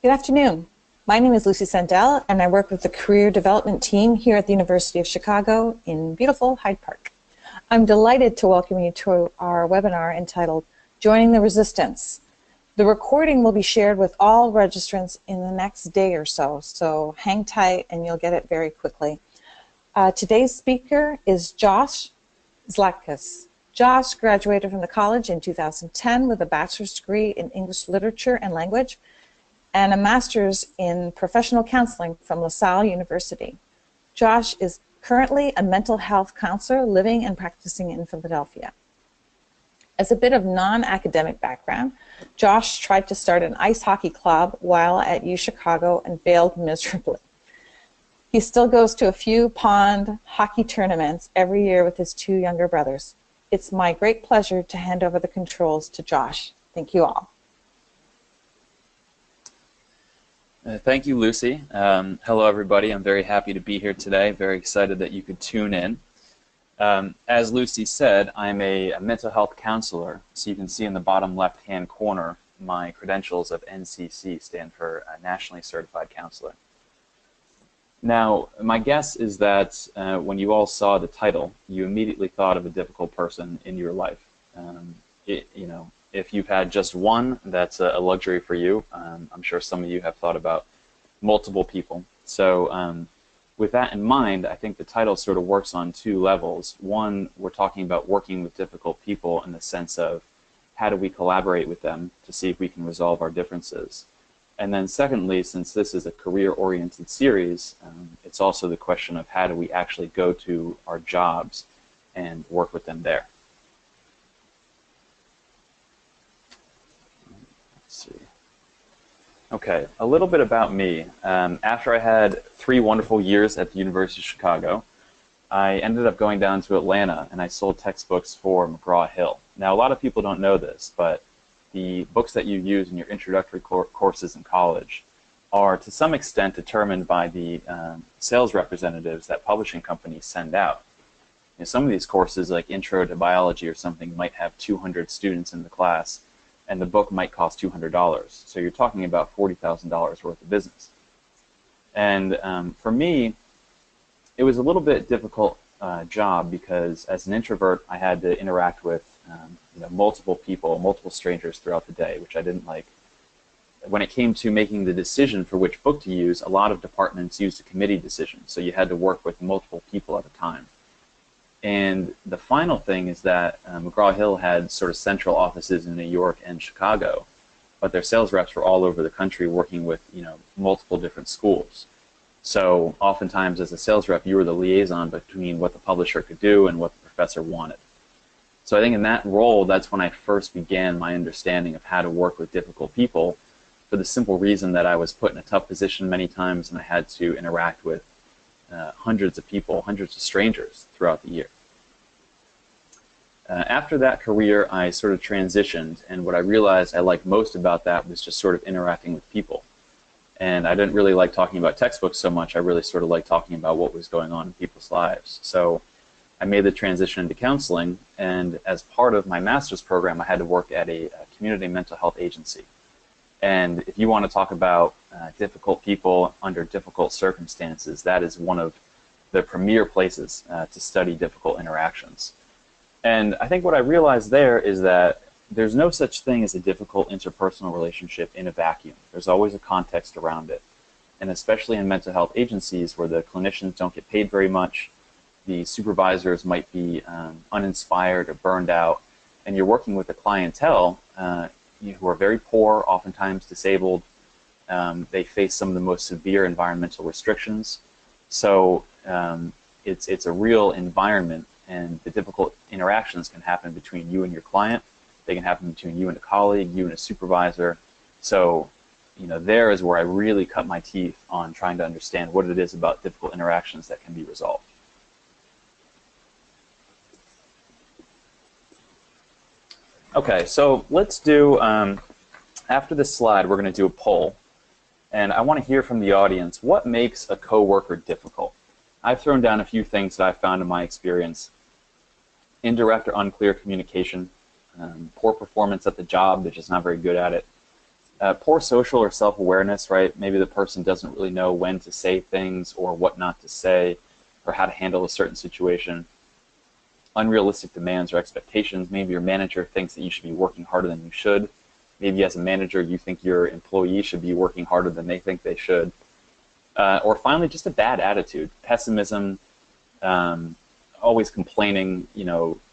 Good afternoon. My name is Lucy Sandell, and I work with the Career Development Team here at the University of Chicago in beautiful Hyde Park. I'm delighted to welcome you to our webinar entitled Joining the Resistance. The recording will be shared with all registrants in the next day or so, so hang tight and you'll get it very quickly. Today's speaker is Josh Zlatkus. Josh graduated from the college in 2010 with a bachelor's degree in English Literature and Language and a master's in professional counseling from LaSalle University. Josh is currently a mental health counselor living and practicing in Philadelphia. As a bit of non-academic background, Josh tried to start an ice hockey club while at UChicago and failed miserably. He still goes to a few pond hockey tournaments every year with his two younger brothers. It's my great pleasure to hand over the controls to Josh. Thank you all. Thank you, Lucy. Hello, everybody. I'm very happy to be here today. Very excited that you could tune in. As Lucy said, I'm a mental health counselor. So you can see in the bottom left-hand corner, my credentials of NCC stand for Nationally Certified Counselor. Now, my guess is that when you all saw the title, you immediately thought of a difficult person in your life. If you've had just one, that's a luxury for you. I'm sure some of you have thought about multiple people. So with that in mind, I think the title sort of works on two levels. One, we're talking about working with difficult people in the sense of how do we collaborate with them to see if we can resolve our differences. And then secondly, since this is a career-oriented series, it's also the question of how do we actually go to our jobs and work with them there. Okay, a little bit about me. After I had 3 wonderful years at the University of Chicago, I ended up going down to Atlanta and I sold textbooks for McGraw-Hill. Now, a lot of people don't know this, but the books that you use in your introductory courses in college are to some extent determined by the sales representatives that publishing companies send out. Some of these courses, like Intro to Biology or something, might have 200 students in the class, and the book might cost $200. So you're talking about $40,000 worth of business. And for me, it was a little bit difficult job because as an introvert, I had to interact with multiple people, multiple strangers throughout the day, which I didn't like. When it came to making the decision for which book to use, a lot of departments used a committee decision, so you had to work with multiple people at a time. And the final thing is that McGraw-Hill had sort of central offices in New York and Chicago, but their sales reps were all over the country working with multiple different schools. So oftentimes as a sales rep, you were the liaison between what the publisher could do and what the professor wanted. So I think in that role, that's when I first began my understanding of how to work with difficult people, for the simple reason that I was put in a tough position many times and I had to interact with hundreds of people, hundreds of strangers throughout the year. After that career, I sort of transitioned, and what I realized I liked most about that was just sort of interacting with people. And I didn't really like talking about textbooks so much. I really sort of liked talking about what was going on in people's lives. So I made the transition into counseling, and as part of my master's program, I had to work at a community mental health agency. And if you want to talk about difficult people under difficult circumstances, that is one of the premier places to study difficult interactions. And I think what I realized there is that there's no such thing as a difficult interpersonal relationship in a vacuum. There's always a context around it. And especially in mental health agencies where the clinicians don't get paid very much, the supervisors might be uninspired or burned out, and you're working with a clientele who are very poor, oftentimes disabled. They face some of the most severe environmental restrictions. So it's a real environment, and the difficult interactions can happen between you and your client. They can happen between you and a colleague, you and a supervisor. So there is where I really cut my teeth on trying to understand what it is about difficult interactions that can be resolved. Okay, so let's do, after this slide, we're going to do a poll. And I want to hear from the audience, what makes a coworker difficult? I've thrown down a few things that I've found in my experience. Indirect or unclear communication, poor performance at the job, they're just not very good at it, Poor social or self-awareness, right? Maybe the person doesn't really know when to say things or what not to say or how to handle a certain situation. Unrealistic demands or expectations. Maybe your manager thinks that you should be working harder than you should. Maybe as a manager, you think your employee should be working harder than they think they should. Or finally, just a bad attitude, pessimism, always complaining,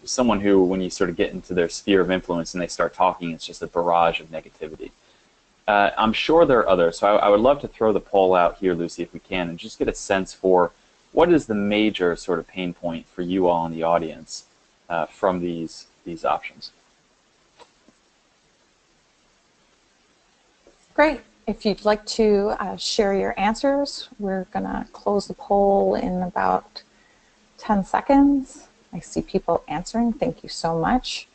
someone who, when you sort of get into their sphere of influence and they start talking, it's just a barrage of negativity. I'm sure there are others, so I would love to throw the poll out here, Lucy, if we can, and just get a sense for what is the major sort of pain point for you all in the audience from these options. Great. If you'd like to share your answers, we're going to close the poll in about 10 seconds. I see people answering. Thank you so much.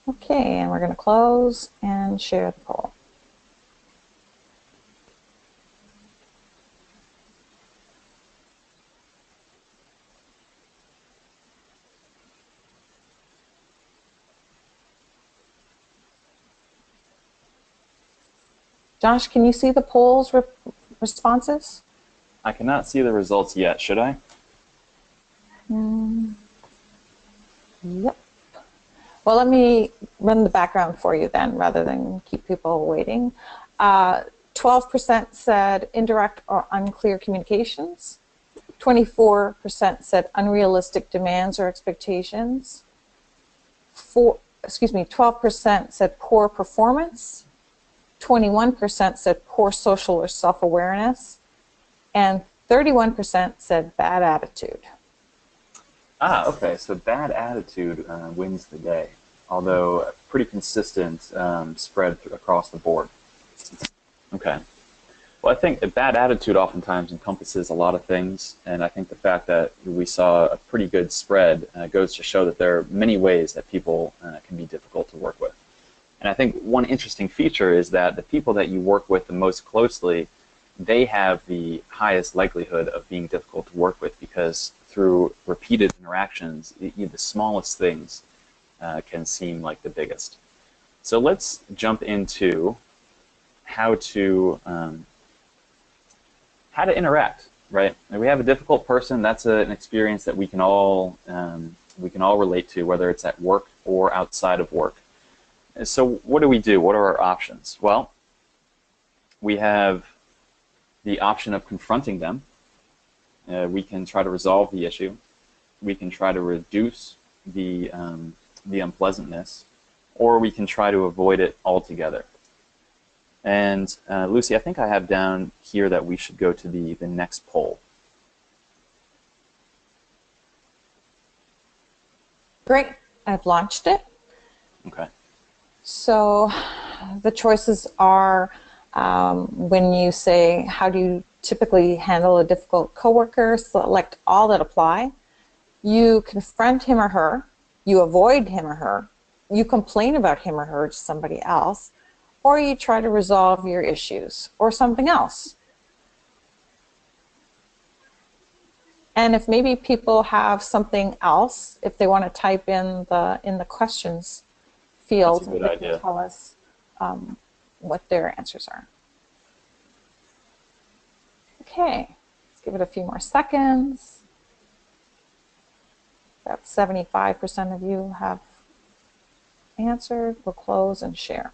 Okay, and we're going to close and share the poll. Josh, can you see the poll's responses? I cannot see the results yet. Should I? Yep. Well, let me run the background for you then, rather than keep people waiting. 12% said indirect or unclear communications. 24% said unrealistic demands or expectations. 12% said poor performance. 21% said poor social or self-awareness, and 31% said bad attitude. Okay, so bad attitude wins the day, although a pretty consistent spread across the board. Okay. Well, I think a bad attitude oftentimes encompasses a lot of things, and I think the fact that we saw a pretty good spread goes to show that there are many ways that people can be difficult to work with. And I think one interesting feature is that the people that you work with the most closely, they have the highest likelihood of being difficult to work with, because through repeated interactions, the smallest things can seem like the biggest. So let's jump into how to interact, right? And we have a difficult person. That's an experience that we can all relate to, whether it's at work or outside of work. So what do we do? What are our options? Well, we have the option of confronting them. We can try to resolve the issue. We can try to reduce the unpleasantness, or we can try to avoid it altogether. And Lucy, I think I have down here that we should go to the next poll. Great. I've launched it. Okay. So the choices are when you say, how do you typically handle a difficult coworker, select all that apply. You confront him or her, you avoid him or her, you complain about him or her to somebody else, or you try to resolve your issues, or something else. And if maybe people have something else, if they want to type in the questions field, that's a good they idea. can tell us what their answers are. Okay, let's give it a few more seconds. About 75% of you have answered. We'll close and share.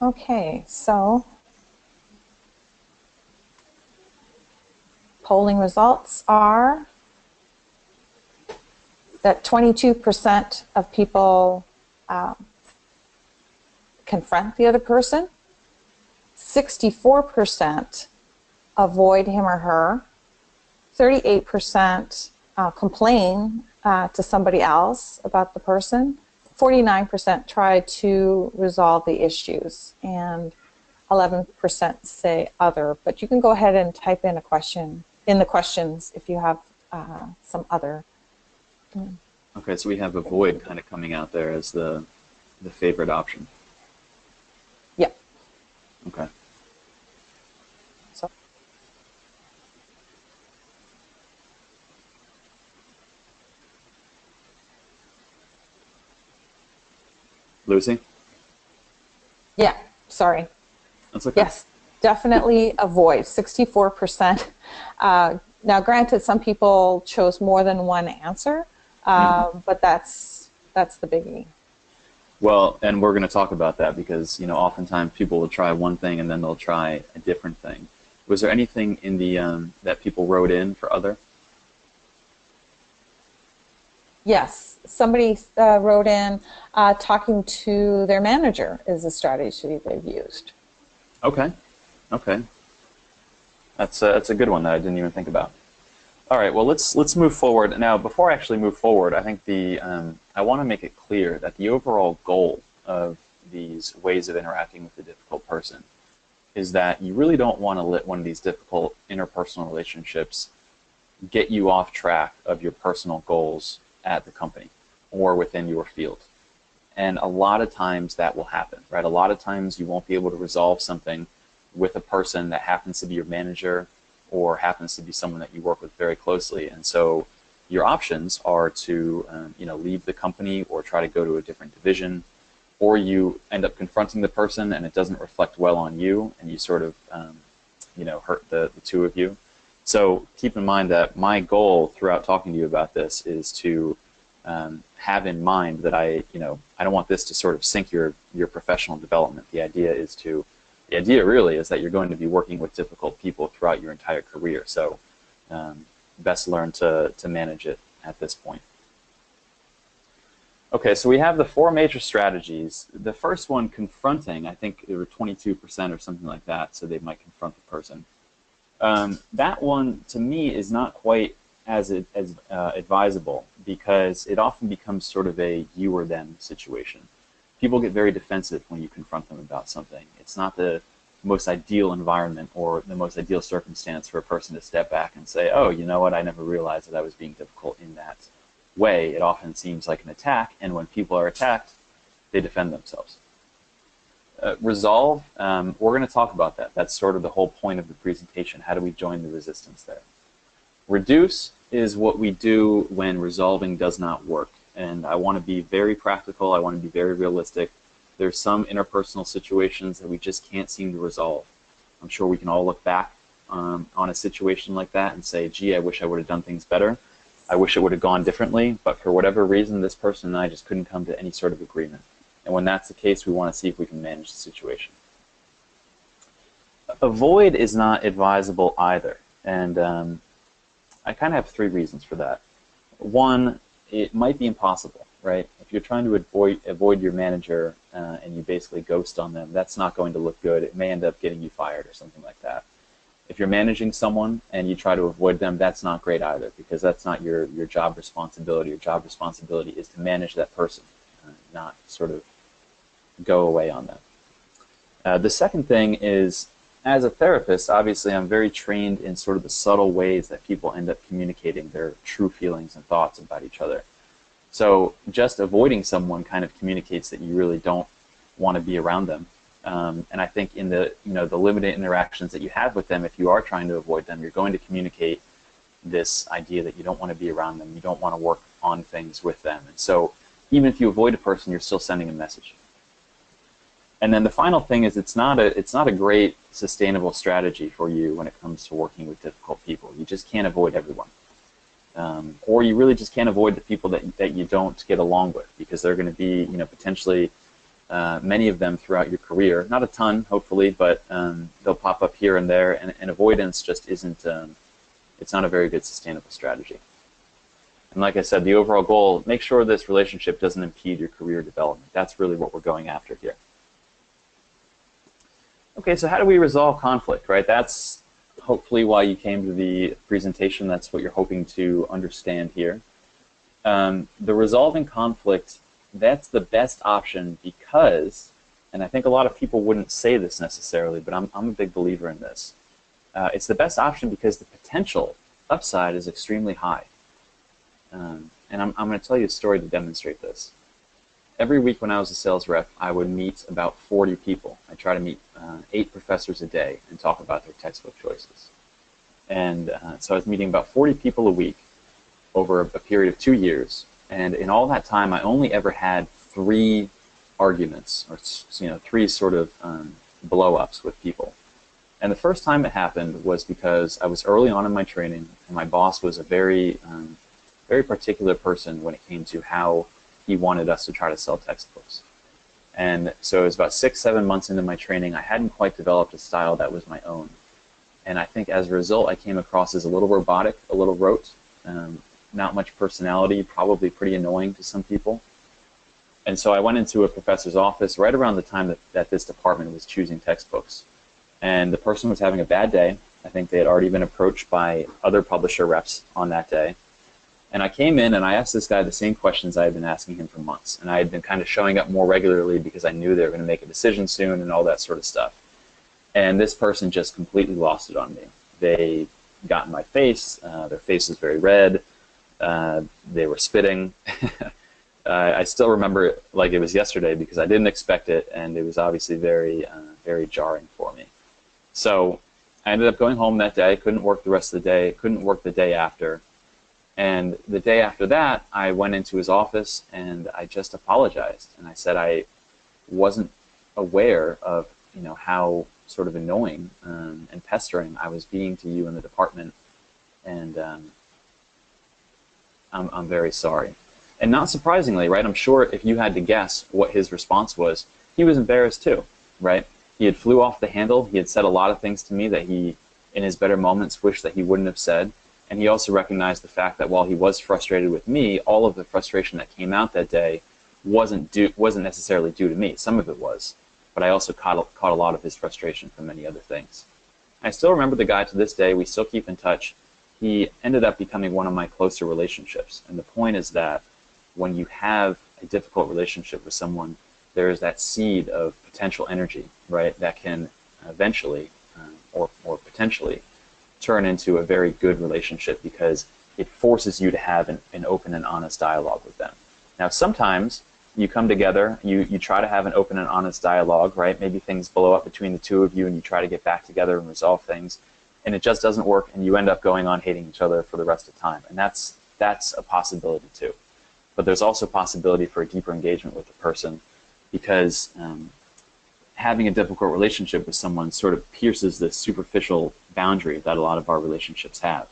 Okay, so polling results are that 22% of people confront the other person, 64% avoid him or her, 38% complain to somebody else about the person, 49% try to resolve the issues, and 11% say other. But you can go ahead and type in a question in the questions if you have some other. Okay, so we have avoid kind of coming out there as the favorite option. Okay. So Lucy? yeah, sorry. That's okay. Yes, definitely avoid 64%. Now, granted, some people chose more than one answer, Hmm. but that's the biggie. Well, and we're going to talk about that because, oftentimes people will try one thing and then they'll try a different thing. Was there anything in the that people wrote in for other? Yes, somebody wrote in talking to their manager is a strategy they've used. Okay. Okay. That's a good one that I didn't even think about. All right, well, let's move forward. Now, before I actually move forward, I think I want to make it clear that the overall goal of these ways of interacting with a difficult person is that you really don't want to let one of these difficult interpersonal relationships get you off track of your personal goals at the company or within your field. And a lot of times that will happen, right? A lot of times you won't be able to resolve something with a person that happens to be your manager or happens to be someone that you work with very closely. And so your options are to leave the company or try to go to a different division, or you end up confronting the person and it doesn't reflect well on you and you sort of hurt the two of you. So keep in mind that my goal throughout talking to you about this is to have in mind that I don't want this to sort of sink your professional development. The idea really is that you're going to be working with difficult people throughout your entire career. So best learn to manage it at this point. Okay, so we have the four major strategies. The first one, confronting, I think it were 22% or something like that, so they might confront the person. That one, to me, is not quite as advisable because it often becomes sort of a you or them situation. People get very defensive when you confront them about something. It's not the most ideal environment or the most ideal circumstance for a person to step back and say, oh, you know what, I never realized that I was being difficult in that way. It often seems like an attack, and when people are attacked, they defend themselves. Resolve, we're going to talk about that. That's sort of the whole point of the presentation. How do we join the resistance there? Reduce is what we do when resolving does not work. And I want to be very practical. I want to be very realistic. There's some interpersonal situations that we just can't seem to resolve. I'm sure we can all look back on a situation like that and say, gee, I wish I would have done things better. I wish it would have gone differently, but for whatever reason, this person and I just couldn't come to any sort of agreement. And when that's the case, we want to see if we can manage the situation. Avoid is not advisable either. And I kind of have three reasons for that. One, it might be impossible, right? If you're trying to avoid your manager and you basically ghost on them, that's not going to look good. It may end up getting you fired or something like that. If you're managing someone and you try to avoid them, that's not great either because that's not your job responsibility. Your job responsibility is to manage that person, not sort of go away on them. The second thing is, as a therapist, obviously I'm very trained in sort of the subtle ways that people end up communicating their true feelings and thoughts about each other. So just avoiding someone kind of communicates that you really don't want to be around them. And I think in the limited interactions that you have with them, if you are trying to avoid them, you're going to communicate this idea that you don't want to be around them, you don't want to work on things with them. And so even if you avoid a person, you're still sending a message. And then the final thing is it's not a great sustainable strategy for you when it comes to working with difficult people. You just can't avoid everyone. Or you really just can't avoid the people that you don't get along with because they're going to be potentially many of them throughout your career. Not a ton, hopefully, but they'll pop up here and there, and avoidance just isn't, it's not a very good sustainable strategy. And like I said, the overall goal, make sure this relationship doesn't impede your career development. That's really what we're going after here. Okay, so how do we resolve conflict, right? That's hopefully why you came to the presentation. That's what you're hoping to understand here. The resolving conflict, that's the best option because, and I think a lot of people wouldn't say this necessarily, but I'm a big believer in this. It's the best option because the potential upside is extremely high. And I'm going to tell you a story to demonstrate this. every week when I was a sales rep, I would meet about 40 people. I try to meet 8 professors a day and talk about their textbook choices. And so I was meeting about 40 people a week over a period of 2 years. And in all that time, I only ever had 3 arguments, or 3 sort of blow-ups with people. And the first time it happened was because I was early on in my training, and my boss was a very particular person when it came to how he wanted us to try to sell textbooks. And so it was about 6-7 months into my training. I hadn't quite developed a style that was my own. And I think as a result, I came across as a little robotic, a little rote, not much personality, probably pretty annoying to some people. And so I went into a professor's office right around the time that this department was choosing textbooks. And the person was having a bad day. I think they had already been approached by other publisher reps on that day. And I came in and I asked this guy the same questions I had been asking him for months. And I had been kind of showing up more regularly because I knew they were going to make a decision soon and all that sort of stuff. And this person just completely lost it on me. They got in my face. Their face was very red. They were spitting. I still remember it like it was yesterday because I didn't expect it, and it was obviously very, very jarring for me. So I ended up going home that day. Couldn't work the rest of the day. Couldn't work the day after. And the day after that, I went into his office and I just apologized. And I said I wasn't aware of, how sort of annoying and pestering I was being to you in the department. And I'm very sorry. And not surprisingly, right, I'm sure if you had to guess what his response was, he was embarrassed too, right? He had flew off the handle. He had said a lot of things to me that he, in his better moments, wished that he wouldn't have said. And he also recognized the fact that while he was frustrated with me, all of the frustration that came out that day wasn't necessarily due to me. Some of it was, but I also caught a lot of his frustration from many other things. I still remember the guy to this day. We still keep in touch. He ended up becoming one of my closer relationships. And the point is that when you have a difficult relationship with someone, there is that seed of potential energy, right, that can eventually or potentially turn into a very good relationship because it forces you to have an open and honest dialogue with them. Now, sometimes you come together, you try to have an open and honest dialogue, right? Maybe things blow up between the two of you and you try to get back together and resolve things, and it just doesn't work, and you end up going on hating each other for the rest of the time. And that's a possibility too. But there's also possibility for a deeper engagement with the person because having a difficult relationship with someone sort of pierces the superficial boundary that a lot of our relationships have.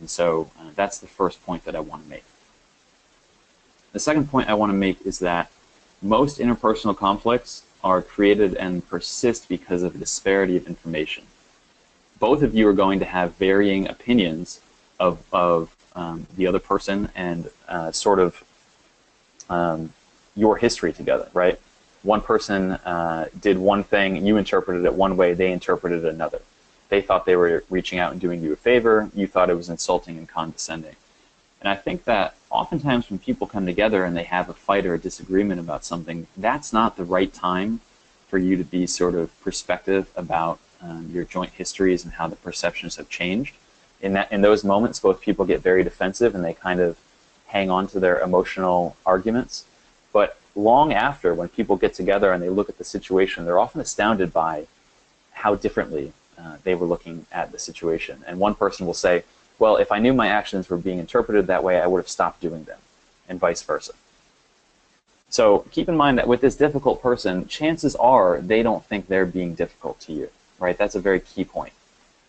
And so that's the first point that I want to make. The second point I want to make is that most interpersonal conflicts are created and persist because of a disparity of information. Both of you are going to have varying opinions of the other person and sort of your history together, right? One person did one thing, you interpreted it one way, they interpreted it another. They thought they were reaching out and doing you a favor, you thought it was insulting and condescending. And I think that oftentimes when people come together and they have a fight or a disagreement about something, that's not the right time for you to be sort of perspective about your joint histories and how the perceptions have changed. In those moments, both people get very defensive and they kind of hang on to their emotional arguments. But long after, when people get together and they look at the situation, they're often astounded by how differently they were looking at the situation. And one person will say, well, if I knew my actions were being interpreted that way, I would have stopped doing them, and vice versa. So keep in mind that with this difficult person, chances are they don't think they're being difficult to you, right? That's a very key point.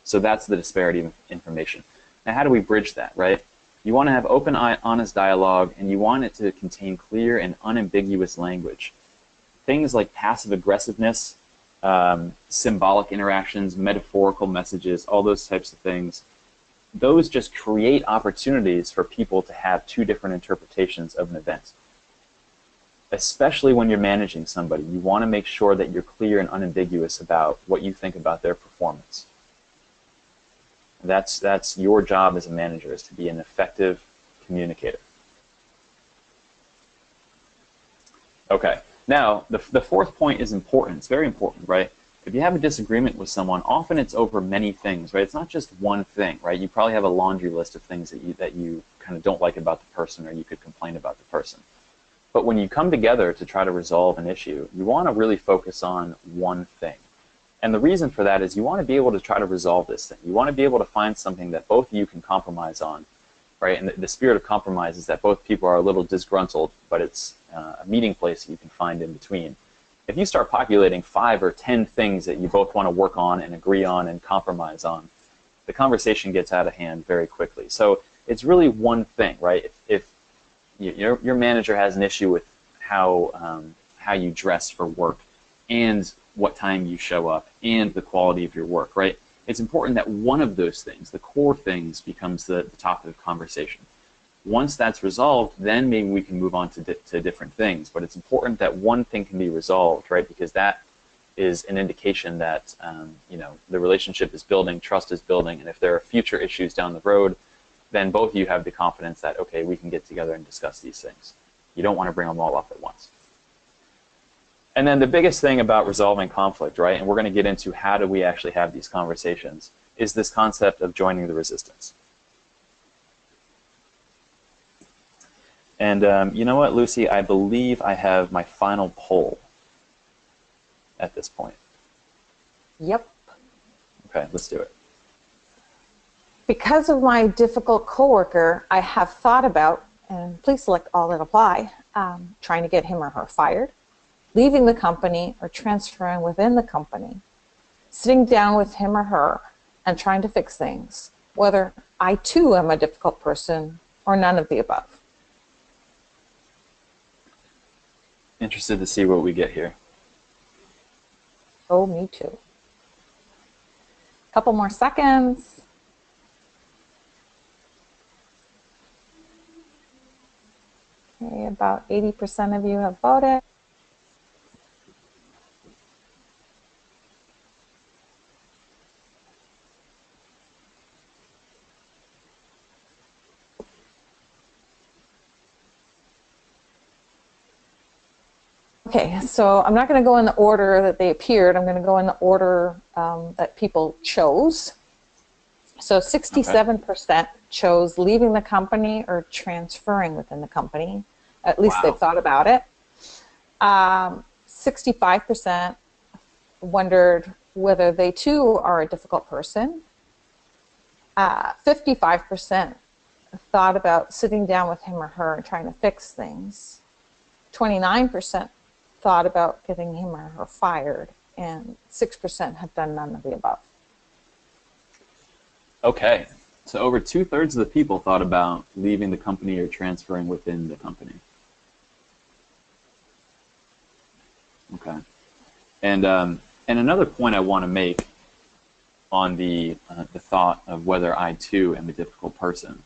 So that's the disparity of information. Now, how do we bridge that, right? You want to have open, honest dialogue, and you want it to contain clear and unambiguous language. Things like passive aggressiveness, symbolic interactions, metaphorical messages, all those types of things, those just create opportunities for people to have two different interpretations of an event. Especially when you're managing somebody, you want to make sure that you're clear and unambiguous about what you think about their performance. That's your job as a manager, is to be an effective communicator. Okay, now the fourth point is important. It's very important, right? If you have a disagreement with someone, often it's over many things, right? It's not just one thing, right? You probably have a laundry list of things that you kind of don't like about the person, or you could complain about the person. But when you come together to try to resolve an issue, you want to really focus on one thing. And the reason for that is you want to be able to try to resolve this thing. You want to be able to find something that both of you can compromise on, right? And the spirit of compromise is that both people are a little disgruntled, but it's a meeting place that you can find in between. If you start populating 5 or 10 things that you both want to work on and agree on and compromise on, the conversation gets out of hand very quickly. So it's really one thing, right? If your manager has an issue with how you dress for work and what time you show up and the quality of your work, right? It's important that one of those things, the core things, becomes the topic of conversation. Once that's resolved, then maybe we can move on to different things. But it's important that one thing can be resolved, right? Because that is an indication that the relationship is building, trust is building, and if there are future issues down the road, then both of you have the confidence that, okay, we can get together and discuss these things. You don't want to bring them all up at once. And then the biggest thing about resolving conflict, right, and we're going to get into how do we actually have these conversations, is this concept of joining the resistance. And you know what, Lucy? I believe I have my final poll at this point. Yep. Okay, let's do it. Because of my difficult coworker, I have thought about, and please select all that apply, trying to get him or her fired, leaving the company or transferring within the company, sitting down with him or her and trying to fix things, whether I too am a difficult person or none of the above. Interested to see what we get here. Oh, me too. Couple more seconds. Okay, about 80% of you have voted. Okay, so I'm not going to go in the order that they appeared. I'm going to go in the order that people chose. So 67% chose leaving the company or transferring within the company. At least they've thought about it. 65% wondered whether they too are a difficult person. 55% thought about sitting down with him or her and trying to fix things. 29% thought about getting him or her fired, and 6% have done none of the above. Okay, so over 2/3 of the people thought about leaving the company or transferring within the company. Okay, and another point I want to make on the thought of whether I too am a difficult person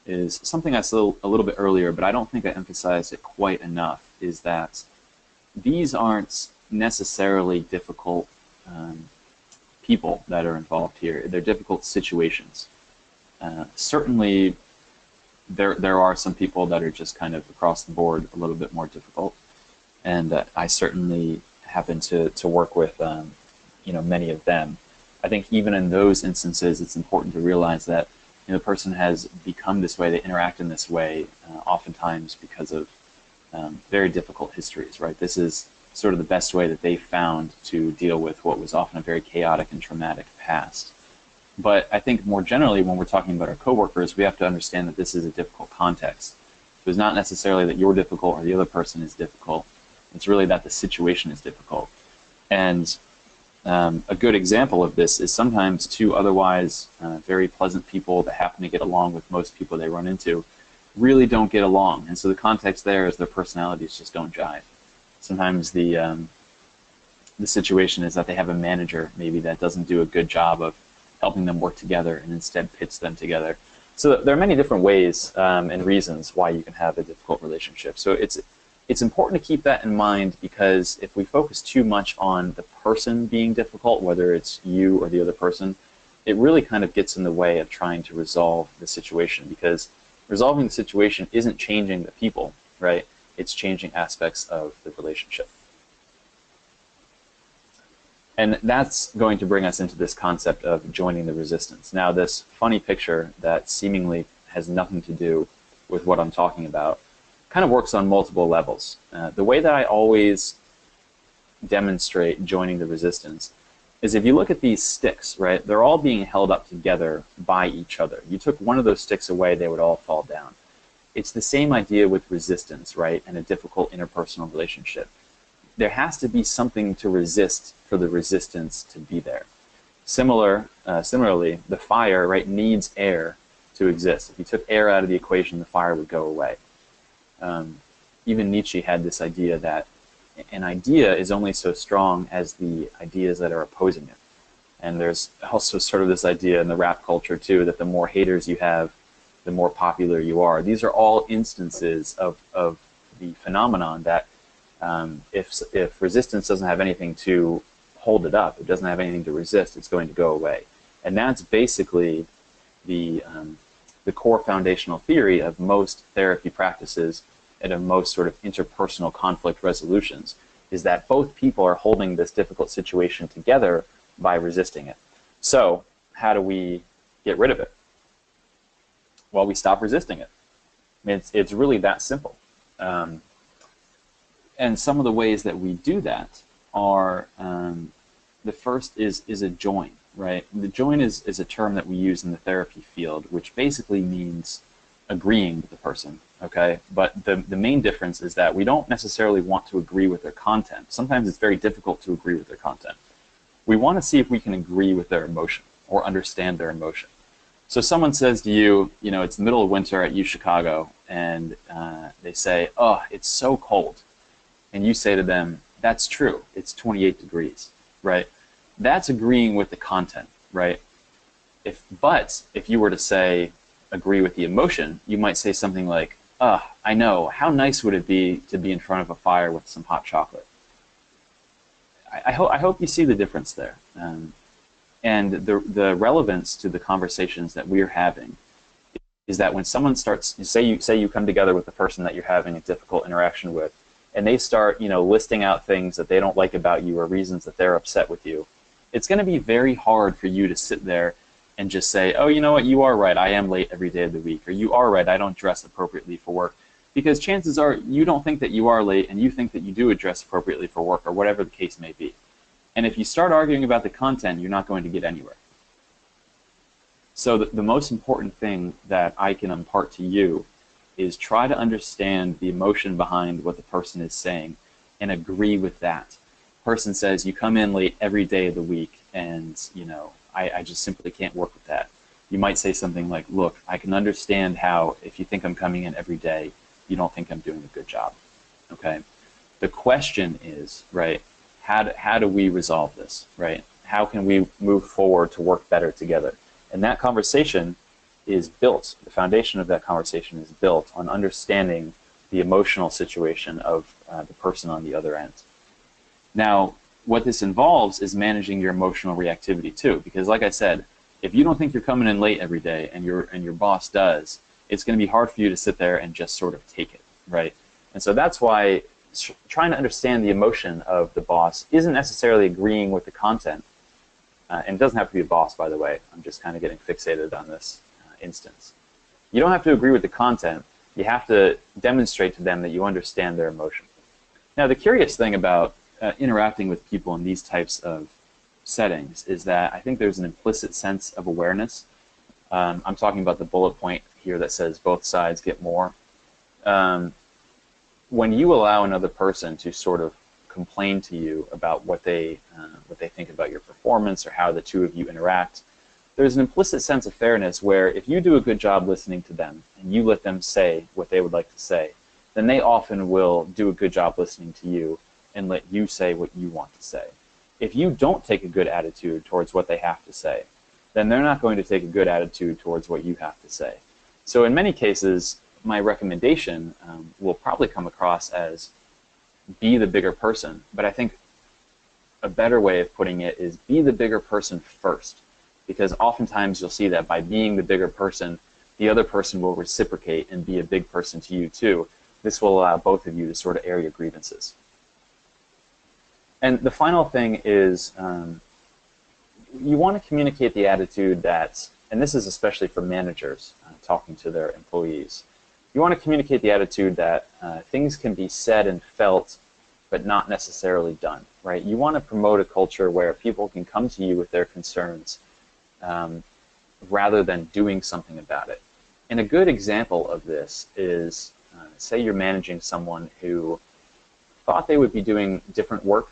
is something I said a little bit earlier, but I don't think I emphasized it quite enough, is that these aren't necessarily difficult people that are involved here. They're difficult situations. Certainly, there are some people that are just kind of across the board a little bit more difficult, and I certainly happen to work with many of them. I think even in those instances, it's important to realize that the person has become this way, they interact in this way, oftentimes because of very difficult histories, right? This is sort of the best way that they found to deal with what was often a very chaotic and traumatic past. But I think more generally, when we're talking about our coworkers, we have to understand that this is a difficult context. So it's not necessarily that you're difficult or the other person is difficult. It's really that the situation is difficult. And a good example of this is sometimes two otherwise very pleasant people that happen to get along with most people they run into really don't get along. And so the context there is their personalities just don't jive. Sometimes the situation is that they have a manager maybe that doesn't do a good job of helping them work together and instead pits them together. So there are many different ways and reasons why you can have a difficult relationship. So it's important to keep that in mind, because if we focus too much on the person being difficult, whether it's you or the other person, it really kind of gets in the way of trying to resolve the situation, because resolving the situation isn't changing the people, right? It's changing aspects of the relationship. And that's going to bring us into this concept of joining the resistance. Now, this funny picture that seemingly has nothing to do with what I'm talking about kind of works on multiple levels. The way that I always demonstrate joining the resistance is if you look at these sticks, right, they're all being held up together by each other. You took one of those sticks away, they would all fall down. It's the same idea with resistance, right, and a difficult interpersonal relationship. There has to be something to resist for the resistance to be there. Similarly, the fire, right, needs air to exist. If you took air out of the equation, the fire would go away. Even Nietzsche had this idea that an idea is only so strong as the ideas that are opposing it. And there's also sort of this idea in the rap culture, too, that the more haters you have, the more popular you are. These are all instances of the phenomenon that if resistance doesn't have anything to hold it up, it doesn't have anything to resist, it's going to go away. And that's basically the core foundational theory of most therapy practices and of most sort of interpersonal conflict resolutions, is that both people are holding this difficult situation together by resisting it. So how do we get rid of it? Well, we stop resisting it. I mean, it's really that simple. And some of the ways that we do that are, the first is a join, right? The join is a term that we use in the therapy field, which basically means agreeing with the person, okay? But the main difference is that we don't necessarily want to agree with their content. Sometimes it's very difficult to agree with their content. We want to see if we can agree with their emotion or understand their emotion. So someone says to you, you know, it's the middle of winter at UChicago, and they say, oh, it's so cold. And you say to them, that's true, it's 28 degrees, right? That's agreeing with the content, right? But if you were to say, agree with the emotion, you might say something like, I know, how nice would it be to be in front of a fire with some hot chocolate? I hope you see the difference there. And the relevance to the conversations that we're having is that when someone starts, say you come together with the person that you're having a difficult interaction with, and they start, you know, listing out things that they don't like about you or reasons that they're upset with you, it's going to be very hard for you to sit there and just say, oh, you know what, you are right, I am late every day of the week, or you are right, I don't dress appropriately for work. Because chances are you don't think that you are late and you think that you do dress appropriately for work, or whatever the case may be. And if you start arguing about the content, you're not going to get anywhere. So the most important thing that I can impart to you is try to understand the emotion behind what the person is saying and agree with that. Person says, you come in late every day of the week, and you know, I just simply can't work with that. You might say something like, look, I can understand how if you think I'm coming in every day, you don't think I'm doing a good job, okay? The question is, right, how do we resolve this, right? How can we move forward to work better together? And that conversation is built, the foundation of that conversation is built on understanding the emotional situation of the person on the other end. Now, what this involves is managing your emotional reactivity too, because like I said, if you don't think you're coming in late every day and your boss does, it's going to be hard for you to sit there and just sort of take it, right? And so that's why trying to understand the emotion of the boss isn't necessarily agreeing with the content. And it doesn't have to be a boss, by the way. I'm just kind of getting fixated on this instance. You don't have to agree with the content. You have to demonstrate to them that you understand their emotion. Now, the curious thing about interacting with people in these types of settings is that I think there's an implicit sense of awareness. I'm talking about the bullet point here that says both sides get more. When you allow another person to sort of complain to you about what they think about your performance or how the two of you interact, there's an implicit sense of fairness where if you do a good job listening to them and you let them say what they would like to say, then they often will do a good job listening to you and let you say what you want to say. If you don't take a good attitude towards what they have to say, then they're not going to take a good attitude towards what you have to say. So in many cases, my recommendation will probably come across as be the bigger person, but I think a better way of putting it is be the bigger person first, because oftentimes you'll see that by being the bigger person, the other person will reciprocate and be a big person to you too. This will allow both of you to sort of air your grievances. And the final thing is you want to communicate the attitude that, and this is especially for managers talking to their employees, you want to communicate the attitude that things can be said and felt, but not necessarily done, right? You want to promote a culture where people can come to you with their concerns rather than doing something about it. And a good example of this is, say you're managing someone who thought they would be doing different work,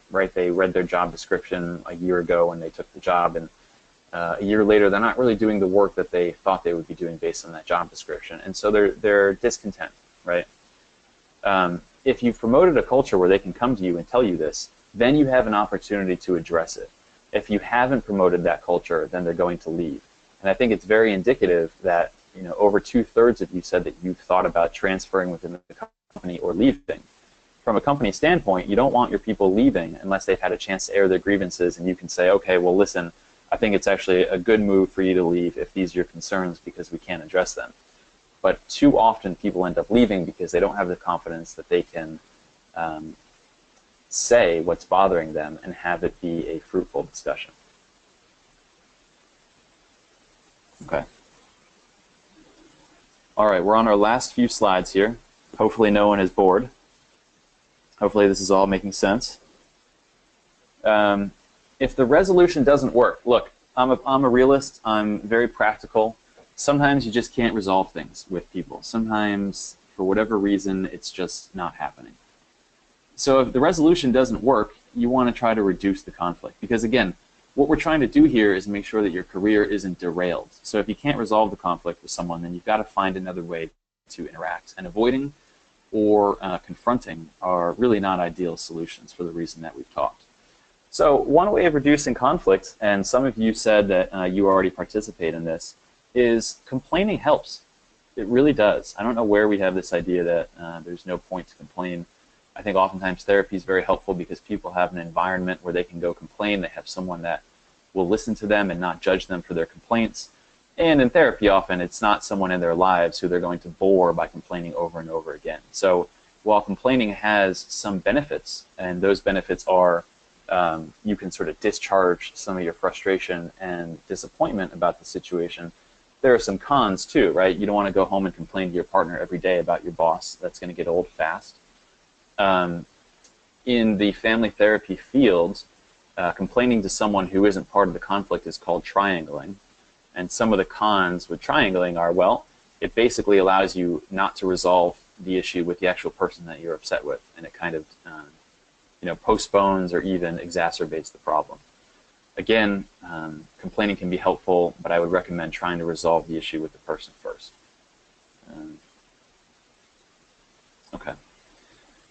right? They read their job description a year ago when they took the job, and a year later they're not really doing the work that they thought they would be doing based on that job description, and so they're discontent, right? If you've promoted a culture where they can come to you and tell you this, then you have an opportunity to address it. If you haven't promoted that culture, then they're going to leave. And I think it's very indicative that, you know, over 2/3 of you said that you've thought about transferring within the company or leaving. From a company standpoint, you don't want your people leaving unless they've had a chance to air their grievances, and you can say, okay, well, listen, I think it's actually a good move for you to leave if these are your concerns because we can't address them. But too often people end up leaving because they don't have the confidence that they can say what's bothering them and have it be a fruitful discussion. Okay. All right, we're on our last few slides here. Hopefully no one is bored. Hopefully this is all making sense. If the resolution doesn't work, look, I'm a realist. I'm very practical. Sometimes you just can't resolve things with people. Sometimes, for whatever reason, it's just not happening. So if the resolution doesn't work, you want to try to reduce the conflict. Because again, what we're trying to do here is make sure that your career isn't derailed. So if you can't resolve the conflict with someone, then you've got to find another way to interact. And avoiding or confronting are really not ideal solutions for the reason that we've talked. So one way of reducing conflict, and some of you said that you already participate in this, is complaining helps. It really does. I don't know where we have this idea that there's no point to complain. I think oftentimes therapy is very helpful because people have an environment where they can go complain. They have someone that will listen to them and not judge them for their complaints. And in therapy, often it's not someone in their lives who they're going to bore by complaining over and over again. So while complaining has some benefits, and those benefits are you can sort of discharge some of your frustration and disappointment about the situation, there are some cons too, right? You don't want to go home and complain to your partner every day about your boss. That's going to get old fast. In the family therapy field, complaining to someone who isn't part of the conflict is called triangling. And some of the cons with triangling are, well, it basically allows you not to resolve the issue with the actual person that you're upset with, and it kind of postpones or even exacerbates the problem. Again, complaining can be helpful, but I would recommend trying to resolve the issue with the person first. Okay.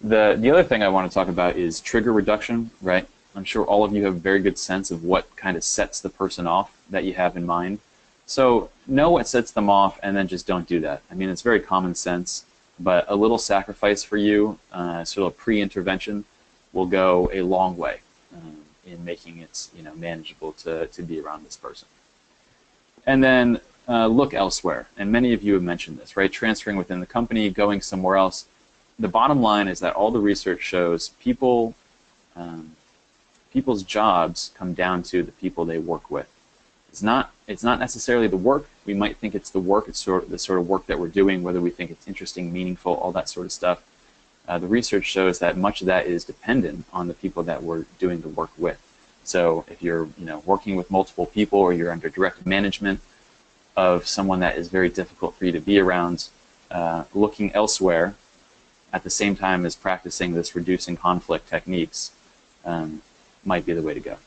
The other thing I want to talk about is trigger reduction, right? I'm sure all of you have a very good sense of what kind of sets the person off that you have in mind. So know what sets them off and then just don't do that. I mean, it's very common sense, but a little sacrifice for you, sort of pre-intervention, will go a long way in making it manageable to be around this person. And then look elsewhere. And many of you have mentioned this, right? Transferring within the company, going somewhere else. The bottom line is that all the research shows people's jobs come down to the people they work with. It's not necessarily the work. We might think it's the work. It's the sort of work that we're doing, whether we think it's interesting, meaningful, all that sort of stuff. The research shows that much of that is dependent on the people that we're doing the work with. So if you're working with multiple people, or you're under direct management of someone that is very difficult for you to be around, looking elsewhere at the same time as practicing this reducing conflict techniques might be the way to go.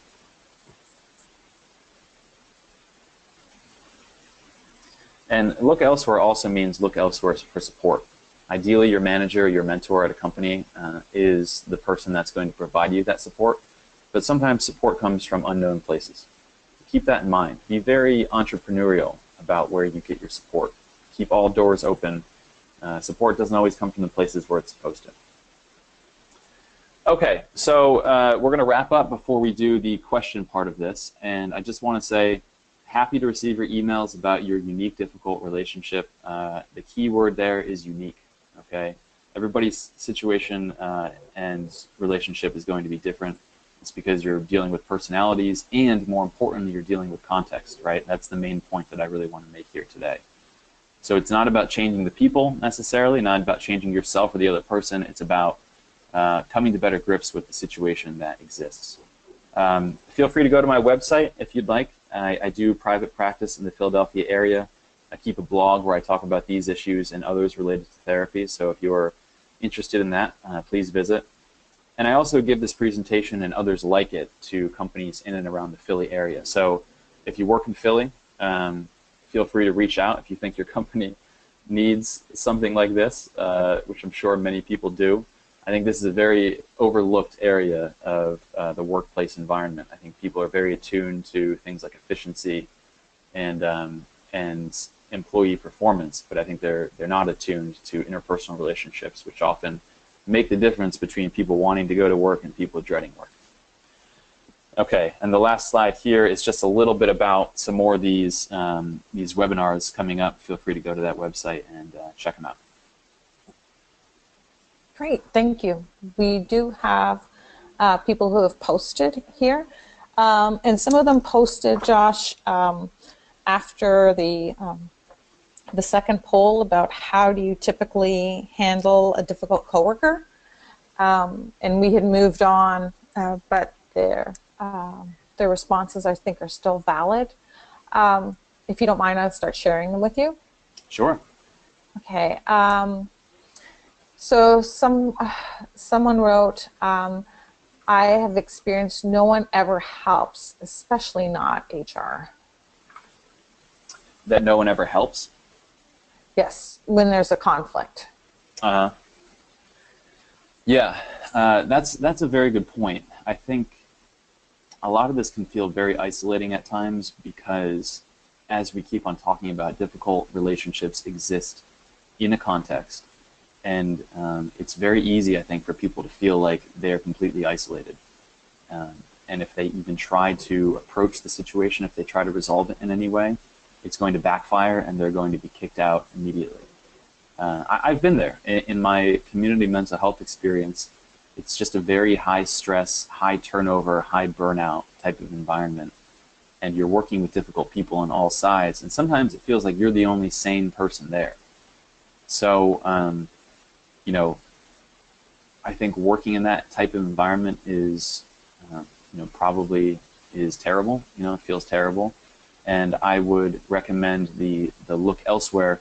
And look elsewhere also means look elsewhere for support. Ideally, your manager, your mentor at a company is the person that's going to provide you that support, but sometimes support comes from unknown places. Keep that in mind. Be very entrepreneurial about where you get your support. Keep all doors open. Support doesn't always come from the places where it's supposed to. Okay, so we're going to wrap up before we do the question part of this, and I just want to say, happy to receive your emails about your unique, difficult relationship. The key word there is unique, okay? Everybody's situation and relationship is going to be different. It's because you're dealing with personalities, and more importantly, you're dealing with context, right? That's the main point that I really want to make here today. So it's not about changing the people necessarily, not about changing yourself or the other person. It's about coming to better grips with the situation that exists. Feel free to go to my website if you'd like. I do private practice in the Philadelphia area. I keep a blog where I talk about these issues and others related to therapy. So if you're interested in that, please visit. And I also give this presentation and others like it to companies in and around the Philly area. So if you work in Philly, feel free to reach out if you think your company needs something like this, which I'm sure many people do. I think this is a very overlooked area of the workplace environment. I think people are very attuned to things like efficiency and employee performance, but I think they're not attuned to interpersonal relationships, which often make the difference between people wanting to go to work and people dreading work. Okay, and the last slide here is just a little bit about some more of these webinars coming up. Feel free to go to that website and check them out. Great, thank you. We do have people who have posted here, and some of them posted, Josh, after the second poll about how do you typically handle a difficult coworker, and we had moved on, but their responses, I think, are still valid. If you don't mind, I'll start sharing them with you. Sure. Okay. So someone wrote, I have experienced no one ever helps, especially not HR. That no one ever helps? Yes, when there's a conflict. Yeah, that's a very good point. I think a lot of this can feel very isolating at times because as we keep on talking about, difficult relationships exist in a context. And it's very easy, I think, for people to feel like they're completely isolated. And if they even try to approach the situation, if they try to resolve it in any way, it's going to backfire and they're going to be kicked out immediately. I've been there. In my community mental health experience, it's just a very high stress, high turnover, high burnout type of environment. And you're working with difficult people on all sides. And sometimes it feels like you're the only sane person there. So, you know, I think working in that type of environment is, you know, probably is terrible. You know, it feels terrible. And I would recommend the look elsewhere.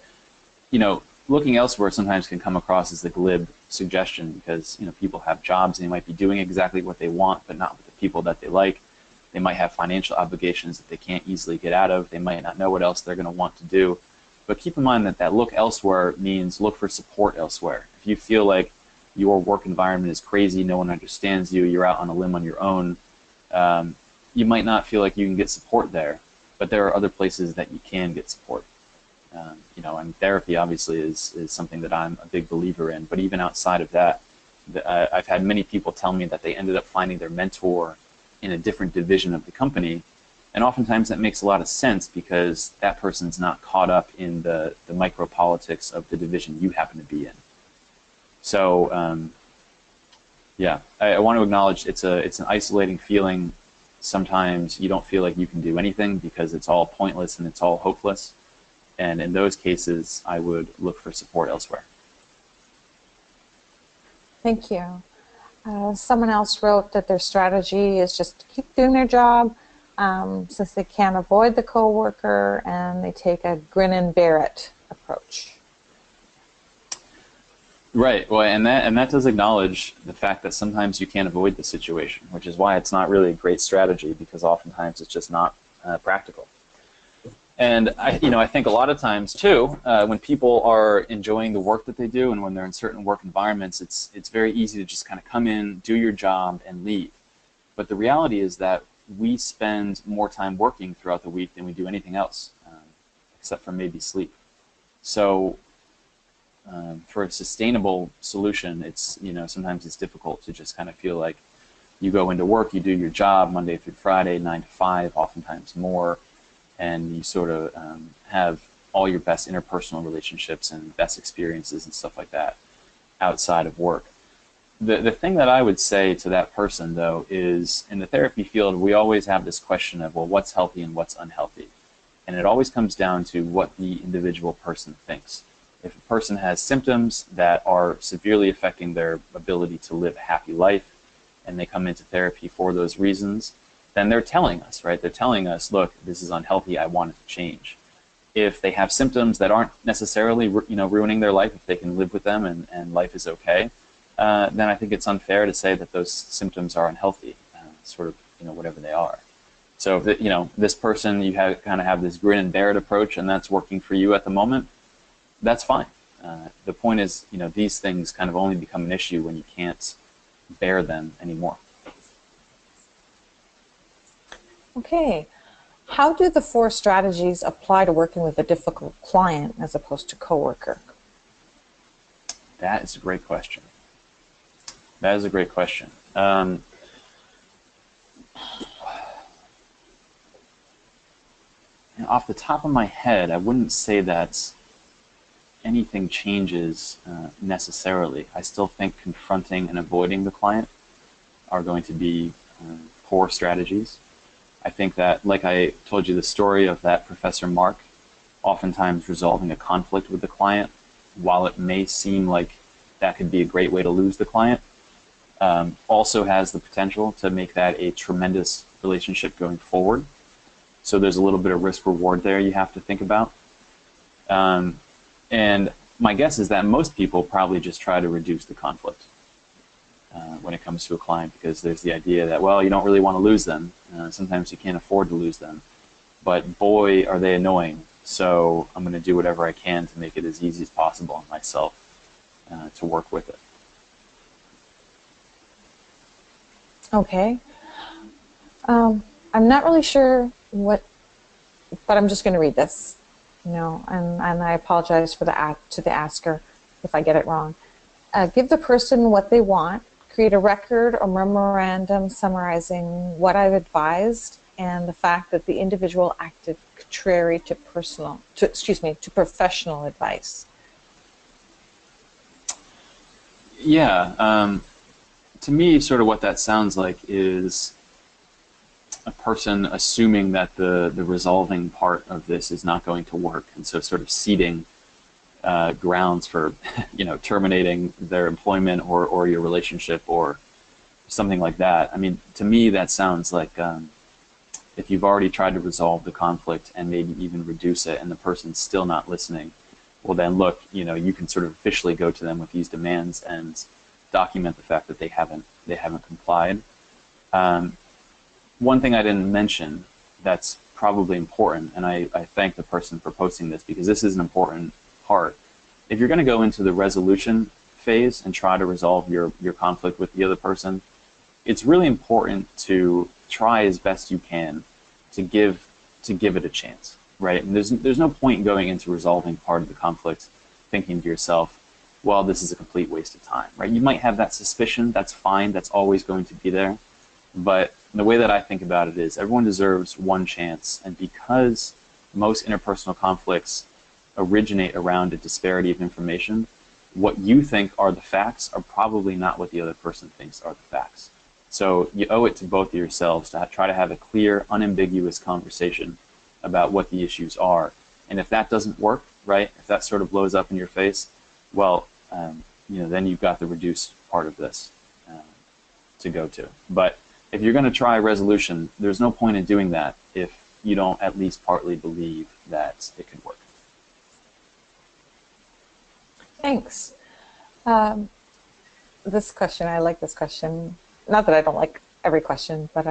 You know, looking elsewhere sometimes can come across as the glib suggestion because, you know, people have jobs and they might be doing exactly what they want, but not with the people that they like. They might have financial obligations that they can't easily get out of. They might not know what else they're going to want to do. But keep in mind that look elsewhere means look for support elsewhere. If you feel like your work environment is crazy, no one understands you, you're out on a limb on your own, you might not feel like you can get support there. But there are other places that you can get support. You know, and therapy obviously is something that I'm a big believer in. But even outside of that, I've had many people tell me that they ended up finding their mentor in a different division of the company. And oftentimes that makes a lot of sense because that person's not caught up in the micro-politics of the division you happen to be in. So, yeah, I want to acknowledge it's an isolating feeling. Sometimes you don't feel like you can do anything because it's all pointless and it's all hopeless. And in those cases, I would look for support elsewhere. Thank you. Someone else wrote that their strategy is just to keep doing their job since they can't avoid the coworker, and they take a grin and bear it approach. Right. Well, and that does acknowledge the fact that sometimes you can't avoid the situation, which is why it's not really a great strategy because oftentimes it's just not practical. And I think a lot of times too, when people are enjoying the work that they do and when they're in certain work environments, it's very easy to just kind of come in, do your job, and leave. But the reality is that we spend more time working throughout the week than we do anything else, except for maybe sleep. So for a sustainable solution, it's sometimes it's difficult to just kind of feel like you go into work, you do your job Monday through Friday, 9 to 5, oftentimes more. And you sort of have all your best interpersonal relationships and best experiences and stuff like that outside of work. The thing that I would say to that person, though, is in the therapy field, we always have this question of, well, what's healthy and what's unhealthy? And it always comes down to what the individual person thinks. If a person has symptoms that are severely affecting their ability to live a happy life, and they come into therapy for those reasons, then they're telling us, right? They're telling us, look, this is unhealthy, I want it to change. If they have symptoms that aren't necessarily ruining their life, if they can live with them and life is okay, then I think it's unfair to say that those symptoms are unhealthy, sort of, whatever they are. So if this person, you kind of have this grin and bear it approach, and that's working for you at the moment, that's fine. The point is, these things kind of only become an issue when you can't bear them anymore. Okay. How do the 4 strategies apply to working with a difficult client as opposed to coworker? That is a great question. That is a great question. Off the top of my head, I wouldn't say that anything changes necessarily. I still think confronting and avoiding the client are going to be poor strategies. I think that, like I told you the story of that Professor Mark, oftentimes resolving a conflict with the client, while it may seem like that could be a great way to lose the client, also has the potential to make that a tremendous relationship going forward. So there's a little bit of risk reward there you have to think about. And my guess is that most people probably just try to reduce the conflict when it comes to a client, because there's the idea that, well, you don't really want to lose them. Sometimes you can't afford to lose them. But boy, are they annoying. So I'm going to do whatever I can to make it as easy as possible on myself to work with it. Okay. I'm not really sure what, but I'm just going to read this, and I apologize to the asker if I get it wrong. Give the person what they want. Create a record or memorandum summarizing what I've advised and the fact that the individual acted contrary to professional advice. Yeah. To me, sort of what that sounds like is a person assuming that the resolving part of this is not going to work, and so sort of seeding grounds for terminating their employment or your relationship or something like that. I mean, to me, that sounds like if you've already tried to resolve the conflict and maybe even reduce it, and the person's still not listening, well then look, you can sort of officially go to them with these demands and document the fact that they haven't complied. One thing I didn't mention that's probably important, and I thank the person for posting this because this is an important part. If you're going to go into the resolution phase and try to resolve your conflict with the other person, it's really important to try as best you can to give it a chance, right? And there's no point in going into resolving part of the conflict thinking to yourself, well, this is a complete waste of time, right? You might have that suspicion, that's fine, that's always going to be there. But the way that I think about it is everyone deserves one chance, and because most interpersonal conflicts originate around a disparity of information, what you think are the facts are probably not what the other person thinks are the facts. So you owe it to both of yourselves to try to have a clear, unambiguous conversation about what the issues are. And if that doesn't work, right, if that sort of blows up in your face, well, then you've got the reduced part of this to go to. But if you're going to try resolution, there's no point in doing that if you don't at least partly believe that it could work. Thanks. This question, I like this question. Not that I don't like every question, but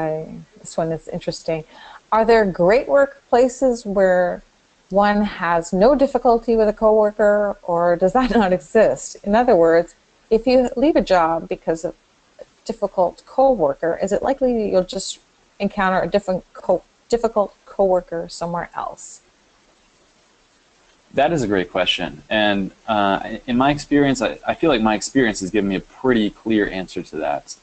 this one is interesting. Are there great workplaces where one has no difficulty with a coworker, or does that not exist? In other words, if you leave a job because of a difficult coworker, is it likely you'll just encounter a difficult coworker somewhere else? That is a great question. And in my experience, I feel like my experience has given me a pretty clear answer to that.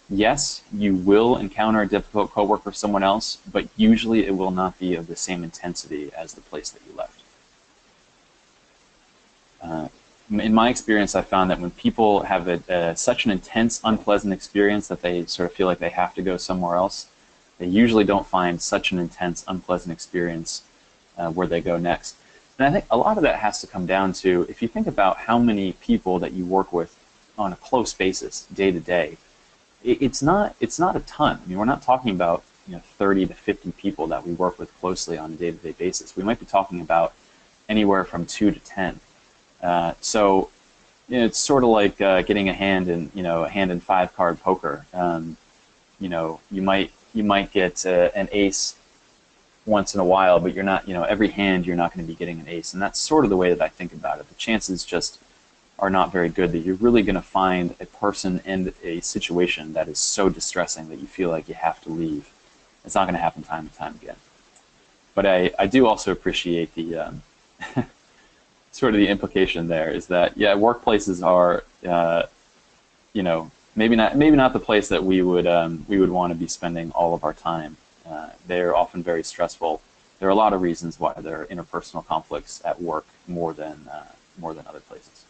Yes, you will encounter a difficult coworker someone else, but usually it will not be of the same intensity as the place that you left. In my experience, I found that when people have such an intense, unpleasant experience that they sort of feel like they have to go somewhere else, they usually don't find such an intense, unpleasant experience where they go next. And I think a lot of that has to come down to, if you think about how many people that you work with on a close basis day to day, it's not a ton. I mean, we're not talking about 30 to 50 people that we work with closely on a day-to-day basis. We might be talking about anywhere from 2 to 10. So it's sort of like getting a hand in 5-card poker. You might get an ace once in a while, but you're not, every hand you're not going to be getting an ace. And that's sort of the way that I think about it. The chances just are not very good that you're really going to find a person and a situation that is so distressing that you feel like you have to leave. It's not going to happen time and time again. But I do also appreciate the sort of the implication there is that, yeah, workplaces are, maybe not the place that we would want to be spending all of our time. They're often very stressful. There are a lot of reasons why there are interpersonal conflicts at work more than other places.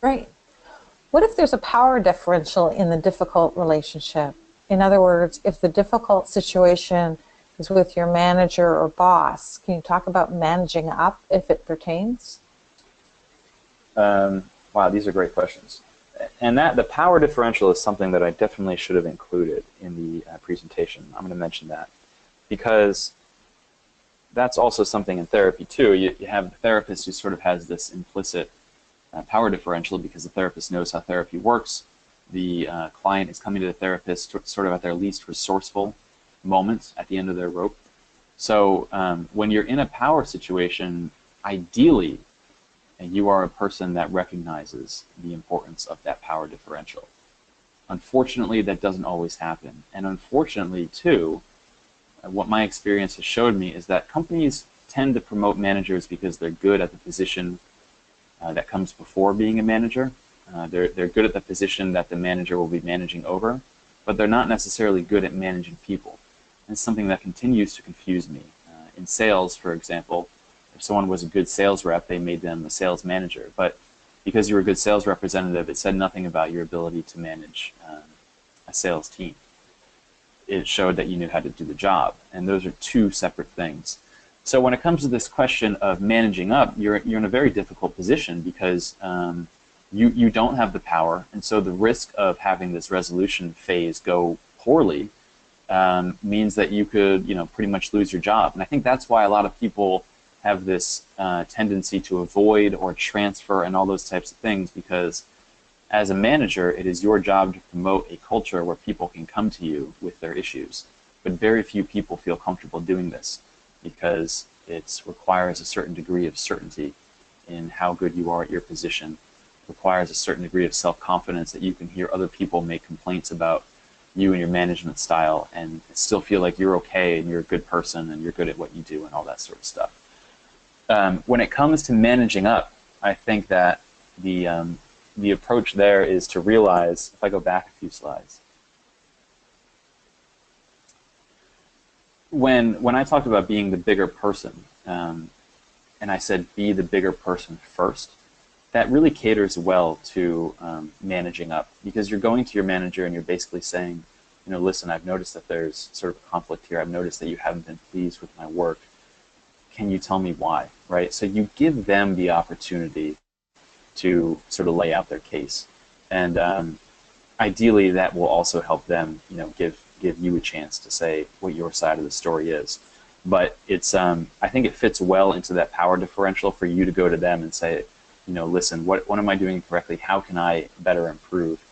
Right. What if there's a power differential in the difficult relationship? In other words, if the difficult situation is with your manager or boss, can you talk about managing up if it pertains? Wow, these are great questions. And the power differential is something that I definitely should have included in the presentation. I'm going to mention that because that's also something in therapy too. You have the therapist who sort of has this implicit power differential because the therapist knows how therapy works. The client is coming to the therapist sort of at their least resourceful moment at the end of their rope. So when you're in a power situation, ideally, you are a person that recognizes the importance of that power differential. Unfortunately, that doesn't always happen. And unfortunately, too, what my experience has showed me is that companies tend to promote managers because they're good at the position that comes before being a manager. They're good at the position that the manager will be managing over, but they're not necessarily good at managing people. And it's something that continues to confuse me. In sales, for example, if someone was a good sales rep, they made them a sales manager. But because you were a good sales representative, it said nothing about your ability to manage a sales team. It showed that you knew how to do the job. And those are two separate things. So when it comes to this question of managing up, you're in a very difficult position because you don't have the power, and so the risk of having this resolution phase go poorly means that you could pretty much lose your job. And I think that's why a lot of people have this tendency to avoid or transfer and all those types of things, because as a manager, it is your job to promote a culture where people can come to you with their issues. But very few people feel comfortable doing this because it requires a certain degree of certainty in how good you are at your position. It requires a certain degree of self-confidence that you can hear other people make complaints about you and your management style and still feel like you're okay and you're a good person and you're good at what you do and all that sort of stuff. When it comes to managing up, I think that the approach there is to realize, if I go back a few slides, when I talked about being the bigger person, and I said be the bigger person first, that really caters well to managing up, because you're going to your manager and you're basically saying, listen, I've noticed that there's sort of a conflict here. I've noticed that you haven't been pleased with my work. Can you tell me why, right? So you give them the opportunity to sort of lay out their case. And ideally, that will also help them, give you a chance to say what your side of the story is. But it's, I think it fits well into that power differential for you to go to them and say, listen, what am I doing correctly? How can I better improve?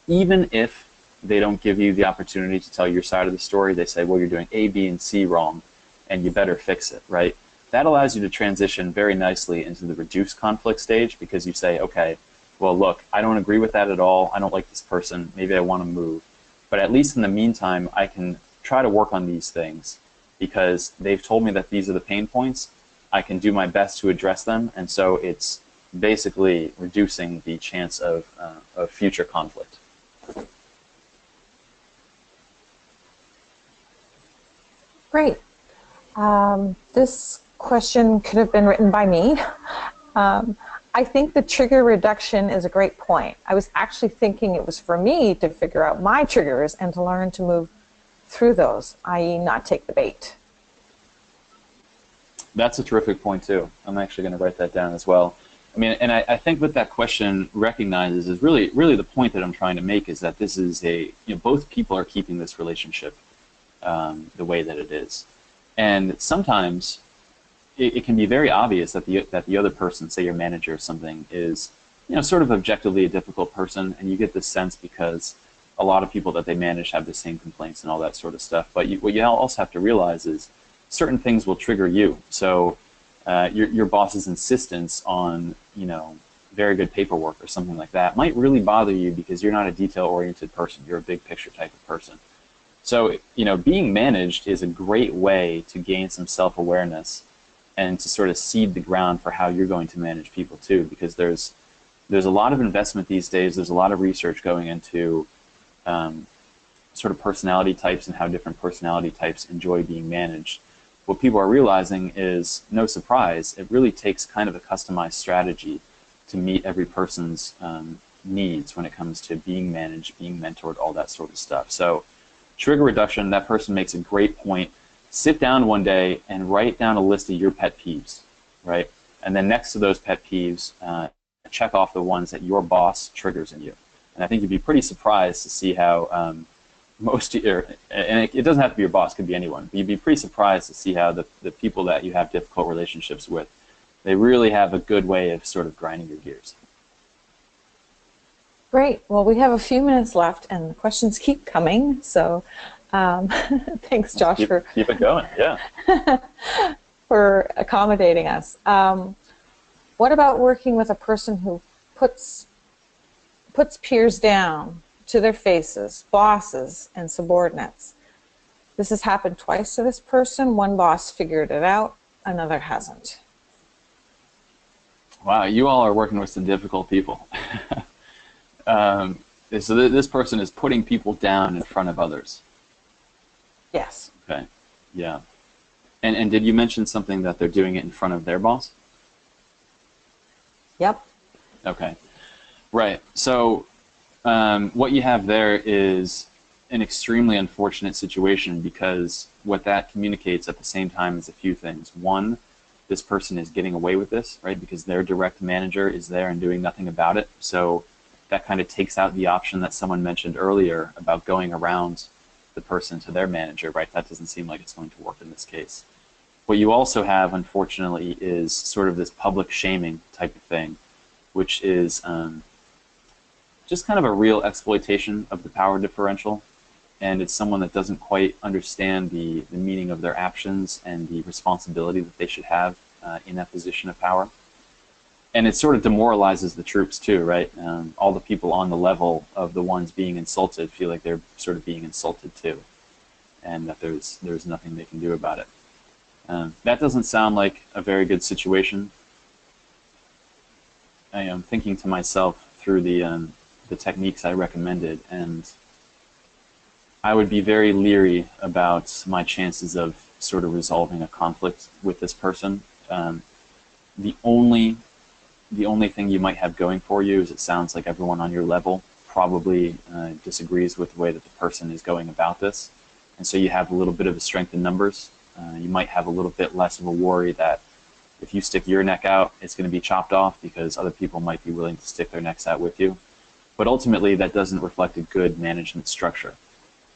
Even if they don't give you the opportunity to tell your side of the story, they say, well, you're doing A, B, and C wrong, and you better fix it, right? That allows you to transition very nicely into the reduced conflict stage, because you say, okay, well, look, I don't agree with that at all. I don't like this person. Maybe I want to move. But at least in the meantime, I can try to work on these things because they've told me that these are the pain points. I can do my best to address them. And so it's basically reducing the chance of future conflict. Great. This question could have been written by me. I think the trigger reduction is a great point. I was actually thinking it was for me to figure out my triggers and to learn to move through those, i.e. not take the bait. That's a terrific point too. I'm actually going to write that down as well. I mean, and I think what that question recognizes is really the point that I'm trying to make is that this is both people are keeping this relationship the way that it is, and sometimes it can be very obvious that the other person, say your manager or something, is sort of objectively a difficult person, and you get this sense because a lot of people that they manage have the same complaints and all that sort of stuff. But what you also have to realize is certain things will trigger you. So your boss's insistence on very good paperwork or something like that might really bother you because you're not a detail-oriented person. You're a big picture type of person. So being managed is a great way to gain some self-awareness and to sort of seed the ground for how you're going to manage people too, because there's a lot of investment these days. There's a lot of research going into sort of personality types and how different personality types enjoy being managed. What people are realizing is, no surprise, it really takes kind of a customized strategy to meet every person's needs when it comes to being managed, being mentored, all that sort of stuff. So trigger reduction, that person makes a great point. Sit down one day and write down a list of your pet peeves, right? And then next to those pet peeves, check off the ones that your boss triggers in you. And I think you'd be pretty surprised to see how and it doesn't have to be your boss, it could be anyone, but you'd be pretty surprised to see how the people that you have difficult relationships with, they really have a good way of sort of grinding your gears. Great. Well, we have a few minutes left, and the questions keep coming. So thanks, Josh, keep it going. Yeah. for accommodating us. What about working with a person who puts peers down to their faces, bosses and subordinates? This has happened twice to this person. One boss figured it out, another hasn't. Wow, you all are working with some difficult people. So this person is putting people down in front of others. Yes. Okay. Yeah. And did you mention something that they're doing it in front of their boss? Yep. Okay. Right. So what you have there is an extremely unfortunate situation, because what that communicates at the same time is a few things. One, this person is getting away with this, right? Because their direct manager is there and doing nothing about it. So that kind of takes out the option that someone mentioned earlier about going around the person to their manager, right? That doesn't seem like it's going to work in this case. What you also have, unfortunately, is sort of this public shaming type of thing, which is just kind of a real exploitation of the power differential. And it's someone that doesn't quite understand the meaning of their actions and the responsibility that they should have in that position of power. And it sort of demoralizes the troops too, right? All the people on the level of the ones being insulted feel like they're sort of being insulted too, and that there's nothing they can do about it. That doesn't sound like a very good situation. I am thinking to myself through the techniques I recommended, and I would be very leery about my chances of sort of resolving a conflict with this person. The only thing you might have going for you is it sounds like everyone on your level probably disagrees with the way that the person is going about this, and so you have a little bit of a strength in numbers. You might have a little bit less of a worry that if you stick your neck out, it's going to be chopped off because other people might be willing to stick their necks out with you. But ultimately, that doesn't reflect a good management structure,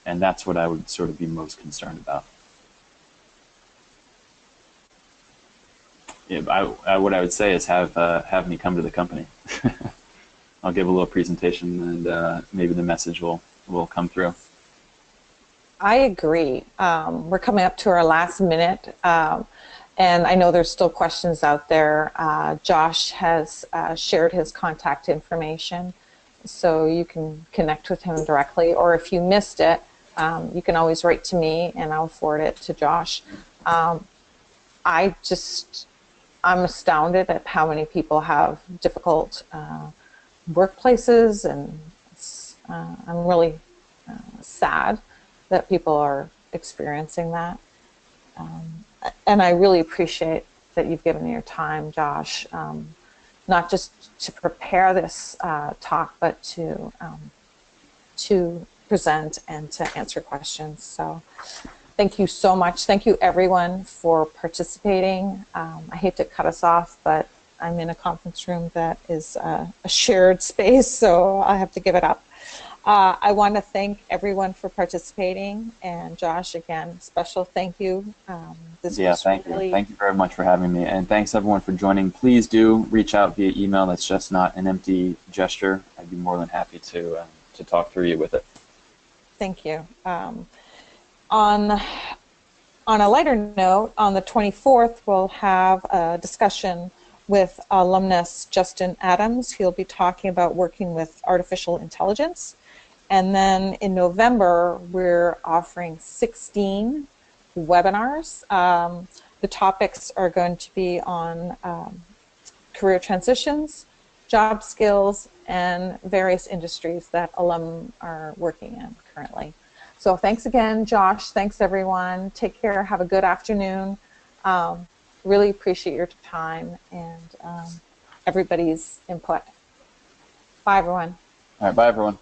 and that's what I would sort of be most concerned about. Yeah, what I would say is have me come to the company. I'll give a little presentation, and maybe the message will come through. I agree. We're coming up to our last minute, and I know there's still questions out there. Josh has shared his contact information, so you can connect with him directly, or if you missed it, you can always write to me and I'll forward it to Josh. I'm astounded at how many people have difficult workplaces, and I'm really sad that people are experiencing that. And I really appreciate that you've given me your time, Josh, not just to prepare this talk, but to present and to answer questions. So Thank you so much. Thank you, everyone, for participating. I hate to cut us off, but I'm in a conference room that is a shared space, so I have to give it up. I want to thank everyone for participating, and Josh, again, special thank you. Thank you. Thank you very much for having me, and thanks everyone for joining. Please do reach out via email. That's just not an empty gesture. I'd be more than happy to talk through you with it. Thank you. On a lighter note, on the 24th, we'll have a discussion with alumnus Justin Adams. He'll be talking about working with artificial intelligence. And then in November, we're offering 16 webinars. The topics are going to be on career transitions, job skills, and various industries that alum are working in currently. So thanks again, Josh. Thanks, everyone. Take care. Have a good afternoon. Really appreciate your time and everybody's input. Bye, everyone. All right, bye, everyone.